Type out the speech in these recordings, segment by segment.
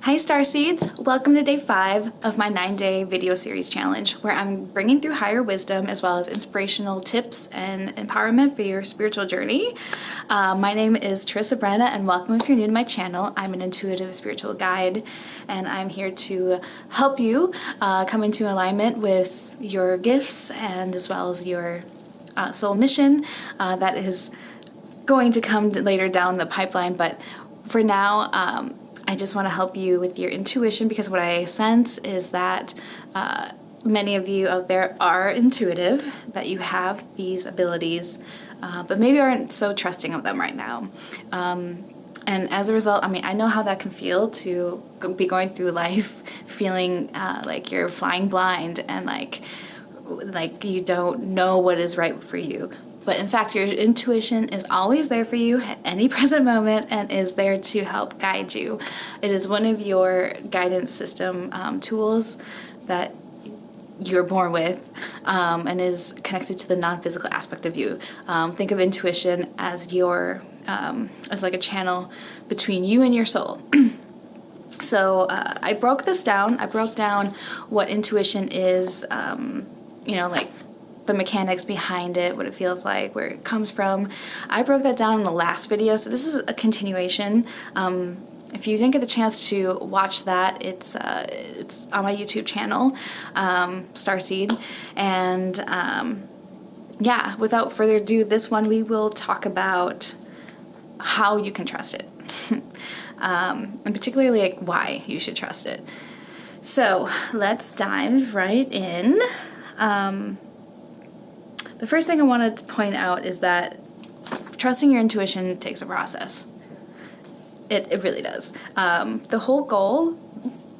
Hi Starseeds! Welcome to day 5 of my 9-day video series challenge where I'm bringing through higher wisdom as well as inspirational tips and empowerment for your spiritual journey. My name is Teresa Brenna and welcome if you're new to my channel. I'm an intuitive spiritual guide and I'm here to help you come into alignment with your gifts and as well as your soul mission that is going to come later down the pipeline, but for now I just want to help you with your intuition because what I sense is that many of you out there are intuitive, that you have these abilities, but maybe aren't so trusting of them right now. And as a result, I mean, I know how that can feel to be going through life feeling like you're flying blind and like you don't know what is right for you. But in fact, your intuition is always there for you at any present moment and is there to help guide you. It is one of your guidance system tools that you're born with and is connected to the non-physical aspect of you. Think of intuition as your, as like a channel between you and your soul. So I broke this down. I broke down what intuition is, you know, like the mechanics behind it, what it feels like, where it comes from. I broke that down in the last video, so this is a continuation. If you didn't get the chance to watch that, it's on my YouTube channel, Starseed. And yeah, without further ado, this one we will talk about how you can trust it, and particularly like why you should trust it. So let's dive right in. The first thing I wanted to point out is that trusting your intuition takes a process. It really does. The whole goal,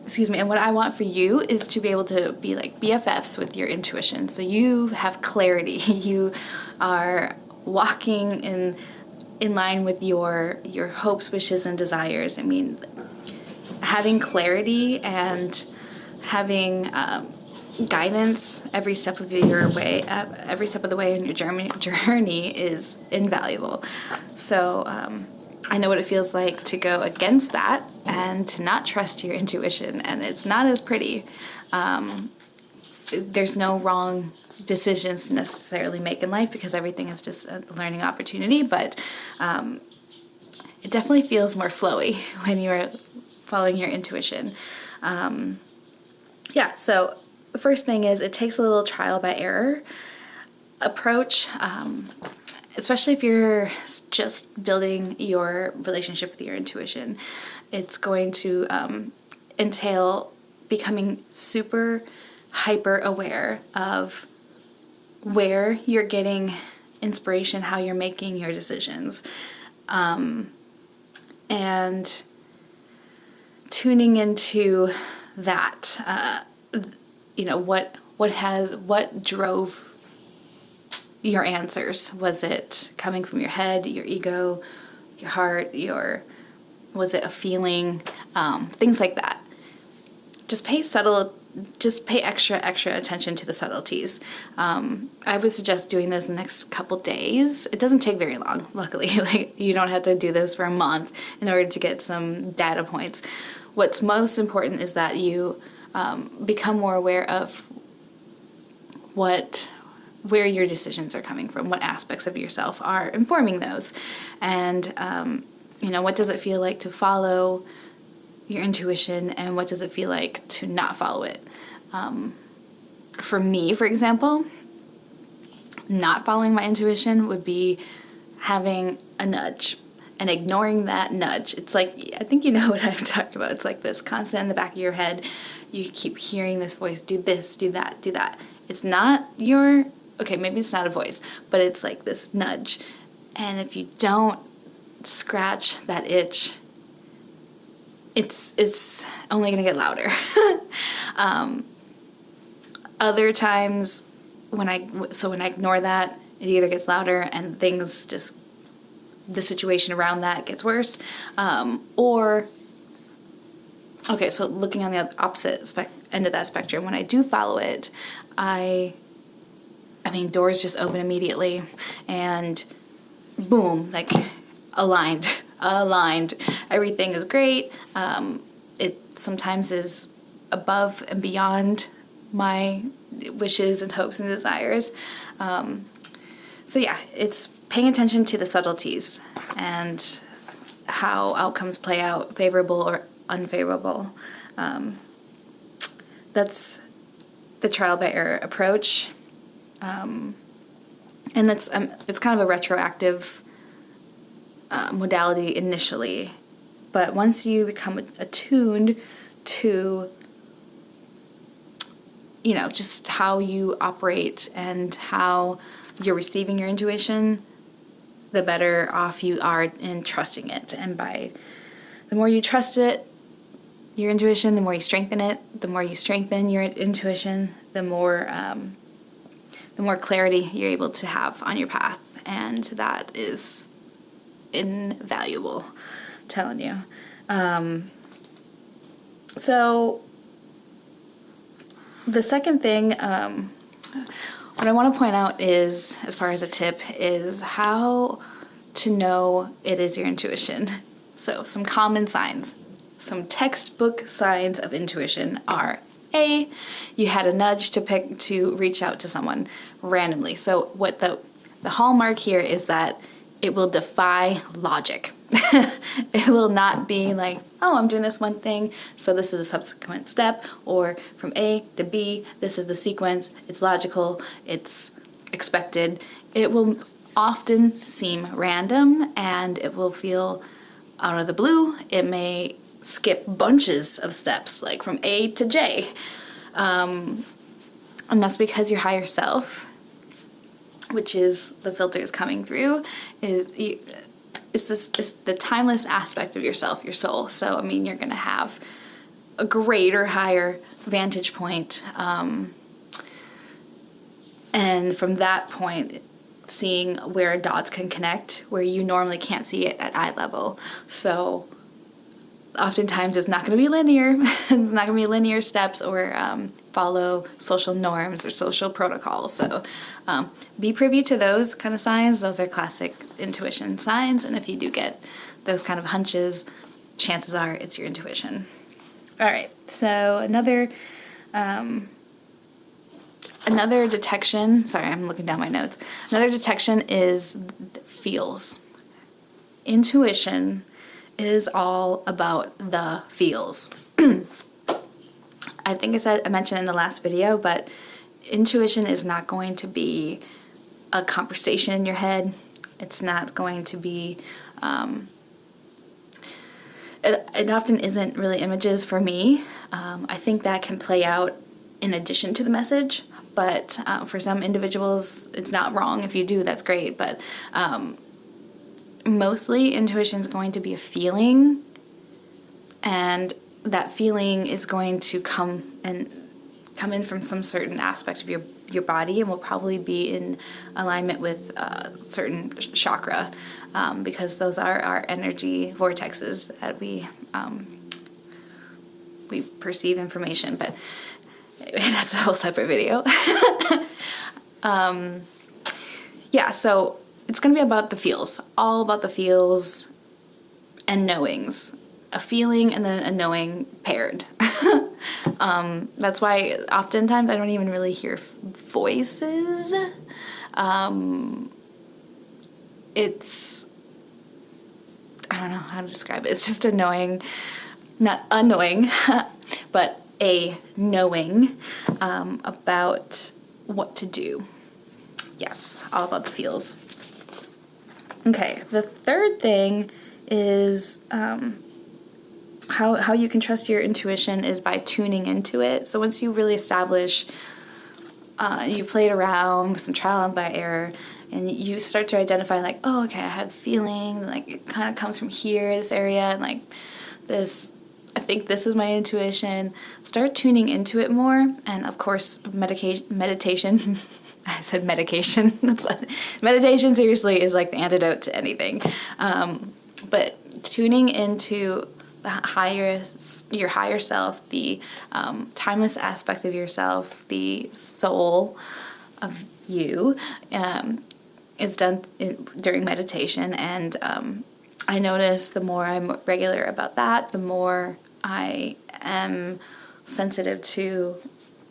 excuse me, and what I want for you is to be able to be like BFFs with your intuition. So you have clarity. You are walking in line with your hopes, wishes, and desires. I mean, having clarity and having guidance every step of your way, every step of the way in your journey is invaluable. So I know what it feels like to go against that and to not trust your intuition, and it's not as pretty. There's no wrong decisions to necessarily make in life because everything is just a learning opportunity, but it definitely feels more flowy when you're following your intuition. Yeah, so the first thing is it takes a little trial by error approach, especially if you're just building your relationship with your intuition. It's going to entail becoming super hyper aware of where you're getting inspiration, how you're making your decisions, and tuning into that. You know, what drove your answers? Was it coming from your head, your ego, your heart, was it a feeling? Things like that. Just pay extra attention to the subtleties. I would suggest doing this the next couple days. It doesn't take very long, luckily. Like, you don't have to do this for a month in order to get some data points. What's most important is that you become more aware of where your decisions are coming from, what aspects of yourself are informing those, and you know, what does it feel like to follow your intuition, and what does it feel like to not follow it? For me, for example, not following my intuition would be having a nudge and ignoring that nudge. It's like, I think you know what I've talked about. It's like this constant in the back of your head. You keep hearing this voice, do this, do that, do that. It's not your, okay, maybe it's not a voice, but it's like this nudge. And if you don't scratch that itch, it's only gonna get louder. Other times when I ignore that, it either gets louder and things just, the situation around that gets worse, or, okay, so looking on the opposite end of that spectrum, when I do follow it, I mean, doors just open immediately and boom, like aligned, everything is great. it sometimes is above and beyond my wishes and hopes and desires. So yeah, it's paying attention to the subtleties and how outcomes play out, favorable or unfavorable. That's the trial by error approach. And that's it's kind of a retroactive modality initially, but once you become attuned to, you know, just how you operate and how you're receiving your intuition, the better off you are in trusting it. And by the more you trust it, your intuition, the more you strengthen it. The more you strengthen your intuition, the more clarity you're able to have on your path, and that is invaluable, I'm telling you. So the second thing, what I want to point out is, as far as a tip, is how to know it is your intuition. So some common signs, some textbook signs of intuition are: A, you had a nudge to reach out to someone randomly. So what the hallmark here is that it will defy logic. It will not be like, oh, I'm doing this one thing, so this is a subsequent step, or from A to B, this is the sequence, it's logical, it's expected. It will often seem random, and it will feel out of the blue. It may skip bunches of steps, like from A to J. And that's because your higher self, which is the filters coming through, it's the timeless aspect of yourself, your soul. So, I mean, you're going to have a greater, higher vantage point. And from that point, seeing where dots can connect, where you normally can't see it at eye level. So oftentimes it's not going to be linear. It's not going to be linear steps or follow social norms or social protocols. So be privy to those kind of signs. Those are classic intuition signs. And if you do get those kind of hunches, chances are it's your intuition. All right. So another detection, sorry, I'm looking down my notes. Another detection is feels. Intuition is all about the feels. I think I mentioned in the last video, but intuition is not going to be a conversation in your head. It's not going to be, it often isn't really images for me. I think that can play out in addition to the message, but for some individuals, it's not wrong. If you do, that's great. But mostly intuition is going to be a feeling, and that feeling is going to come in from some certain aspect of your body, and will probably be in alignment with certain chakra, because those are our energy vortexes that we perceive information. But anyway, that's a whole separate video. Yeah, so it's going to be about the feels, all about the feels and knowings. A feeling and then a knowing paired. That's why oftentimes I don't even really hear voices. It's, I don't know how to describe it. It's just a knowing, not unknowing, but a knowing about what to do. Yes, all about the feels. Okay, the third thing is how you can trust your intuition is by tuning into it. So once you really establish, you played around with some trial and by error, and you start to identify like, oh, okay, I have a feeling, like it kind of comes from here, this area, and like this, I think this is my intuition. Start tuning into it more, and of course, meditation. I said medication. Meditation seriously is like the antidote to anything. But tuning into your higher self, the timeless aspect of yourself, the soul of you, is done during meditation. And I notice the more I'm regular about that, the more I am sensitive to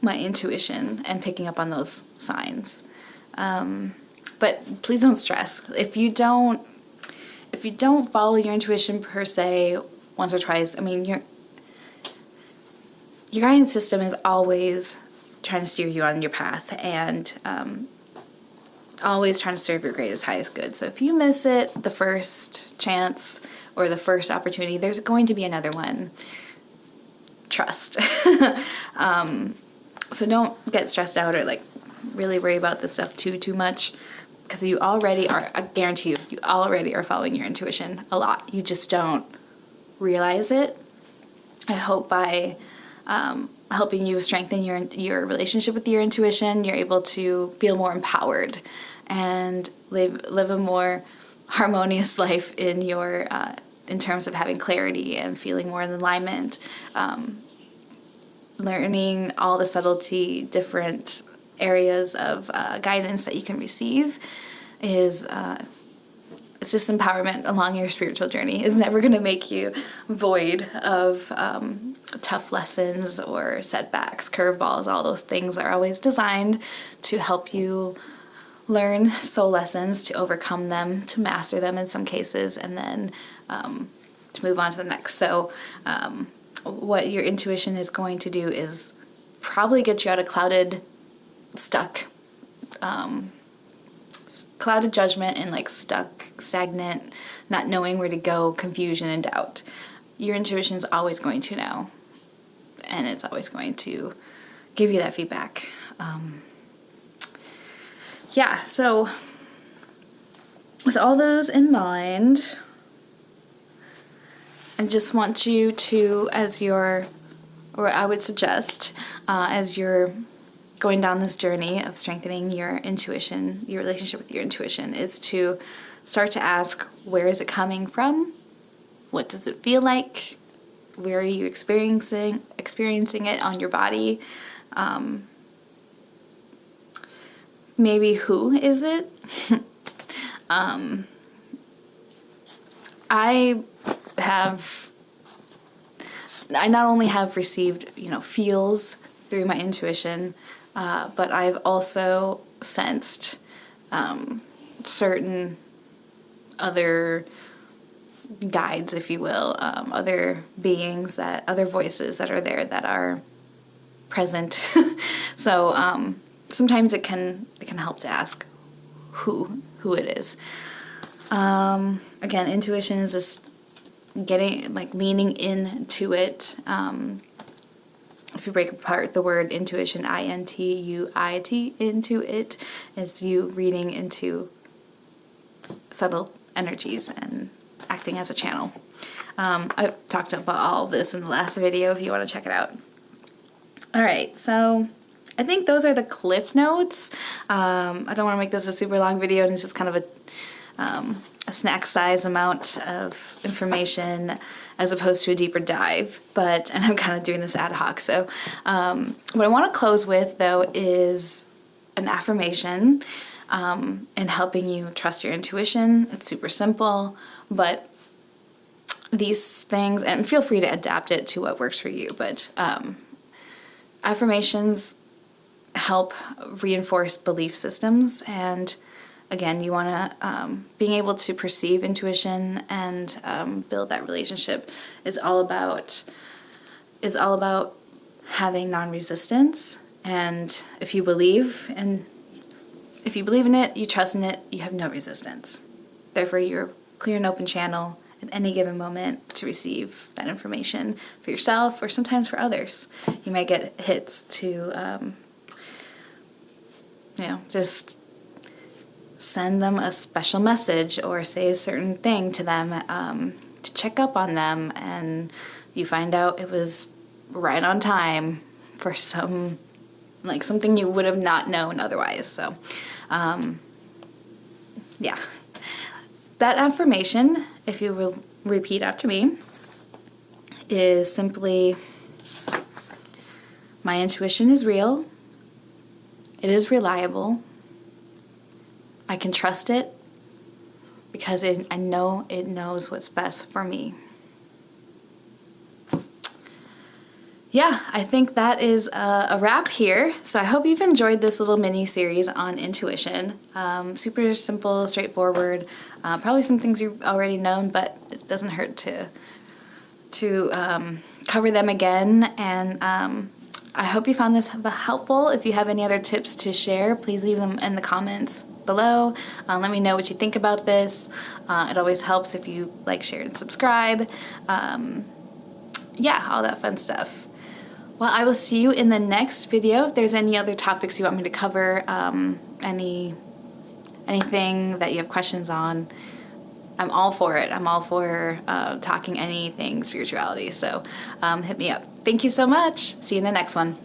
my intuition and picking up on those signs. But please don't stress. If you don't follow your intuition per se once or twice, I mean, your guidance system is always trying to steer you on your path, and always trying to serve your greatest, highest good. So if you miss it the first chance or the first opportunity, there's going to be another one. Trust. So don't get stressed out or like really worry about this stuff too much, because you already are, I guarantee you already are following your intuition a lot. You just don't realize it. I hope by helping you strengthen your relationship with your intuition, you're able to feel more empowered and live a more harmonious life in your in terms of having clarity and feeling more in alignment. Learning all the subtlety, different areas of guidance that you can receive is it's just empowerment along your spiritual journey. It's never going to make you void of tough lessons or setbacks, curveballs. All those things are always designed to help you learn soul lessons, to overcome them, to master them in some cases, and then to move on to the next. So what your intuition is going to do is probably get you out of clouded judgment and like stuck, stagnant, not knowing where to go, confusion and doubt. Your intuition is always going to know, and it's always going to give you that feedback. Yeah, so with all those in mind, I just want you to, as you're going down this journey of strengthening your intuition, your relationship with your intuition, is to start to ask, where is it coming from? What does it feel like? Where are you experiencing it on your body? Maybe who is it? I not only have received, feels through my intuition, but I've also sensed certain other guides, if you will, other beings, other voices that are there that are present. So sometimes it can help to ask who it is. Again, intuition is just leaning into it. If you break apart the word intuition, INTUIT, into it, is you reading into subtle energies and acting as a channel. I talked about all this in the last video if you want to check it out. All right, so I think those are the cliff notes. I don't want to make this a super long video, and it's just kind of a snack size amount of information as opposed to a deeper dive, and I'm kind of doing this ad hoc. So what I want to close with, though, is an affirmation and helping you trust your intuition. It's super simple, but these things, and feel free to adapt it to what works for you, but affirmations help reinforce belief systems. And again, you want to, being able to perceive intuition and build that relationship is all about having non-resistance. And if you believe in it, you trust in it, you have no resistance. Therefore, you're a clear and open channel at any given moment to receive that information for yourself or sometimes for others. You might get hits to, just send them a special message or say a certain thing to them to check up on them, and you find out it was right on time for something you would have not known otherwise. So that affirmation, if you will repeat after me, is simply, my intuition is real, it is reliable, I can trust it because I know it knows what's best for me. yeah, I think that is a wrap here. So I hope you've enjoyed this little mini series on intuition. Super simple, straightforward. Probably some things you've already known, but it doesn't hurt to cover them again. And I hope you found this helpful. If you have any other tips to share, please leave them in the comments below. Let me know what you think about this. It always helps if you like, share, and subscribe. Yeah, all that fun stuff. Well, I will see you in the next video. If there's any other topics you want me to cover, anything that you have questions on, I'm all for it. I'm all for talking anything spirituality. So hit me up. Thank you so much. See you in the next one.